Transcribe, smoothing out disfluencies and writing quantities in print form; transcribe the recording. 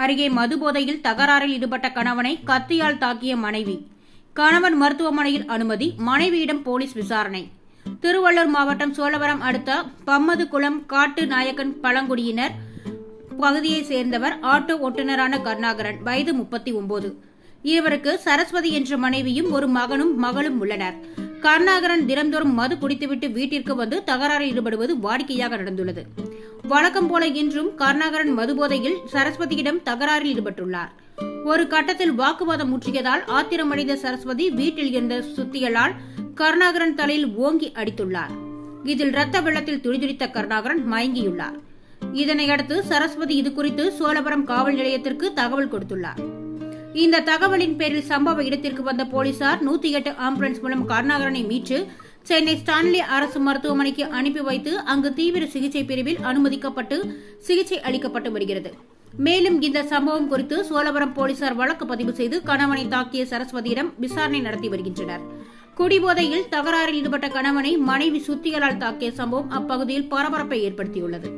அருகே மதுபோதையில் தகராறில் ஈடுபட்ட கணவனை கத்தியால் தாக்கிய மனைவி. கணவன் மருத்துவமனையில் அனுமதி, மனைவியிடம் போலீஸ் விசாரணை. திருவள்ளூர் மாவட்டம் சோழவரம் அடுத்த பம்மதுகுளம் காட்டு நாயக்கன் பழங்குடியினர் பகுதியைச் சேர்ந்தவர் ஆட்டோ ஓட்டுநரான கருணாகரன், வயது 39. இவருக்கு சரஸ்வதி என்ற மனைவியும் ஒரு மகனும் மகளும் உள்ளனர். கருணாகரன் தினந்தோறும் மது குடித்துவிட்டு வீட்டிற்கு வந்து தகராறில் ஈடுபடுவது வாடிக்கையாக நடந்துள்ளது. வழக்கம் போல இன்றும் கருணாகரன் மதுபோதையில் சரஸ்வதியிடம் தகராறில் ஈடுபட்டுள்ளார். ஒரு கட்டத்தில் வாக்குவாதம் முற்றியதால் ஆத்திரமடைந்த சரஸ்வதி வீட்டில் இருந்த சுத்தியலால் கருணாகரன் தலையில் ஓங்கி அடித்துள்ளார். இதில் ரத்த வெள்ளத்தில் துடிதுடித்த கருணாகரன் மயங்கியுள்ளார். இதனையடுத்து சரஸ்வதி இதுகுறித்து சோழவரம் காவல் நிலையத்திற்கு தகவல் கொடுத்துள்ளார். இந்த தகவலின் பேரில் சம்பவ இடத்திற்கு வந்த போலீசார் 108 ஆம்புலன்ஸ் மூலம் கருணாகரனை மீட்டு சென்னை ஸ்டான்லி அரசு மருத்துவமனைக்கு அனுப்பி வைத்து அங்கு தீவிர சிகிச்சை பிரிவில் அனுமதிக்கப்பட்டு சிகிச்சை அளிக்கப்பட்டு வருகிறது. மேலும் இந்த சம்பவம் குறித்து சோழவரம் போலீசார் வழக்கு பதிவு செய்து கணவனை தாக்கிய சரஸ்வதியிடம் விசாரணை நடத்தி வருகின்றனர். குடிபோதையில் தகராறில் ஈடுபட்ட கணவனை மனைவி சுத்தியலால் தாக்கிய சம்பவம் அப்பகுதியில் பரபரப்பை ஏற்படுத்தியுள்ளது.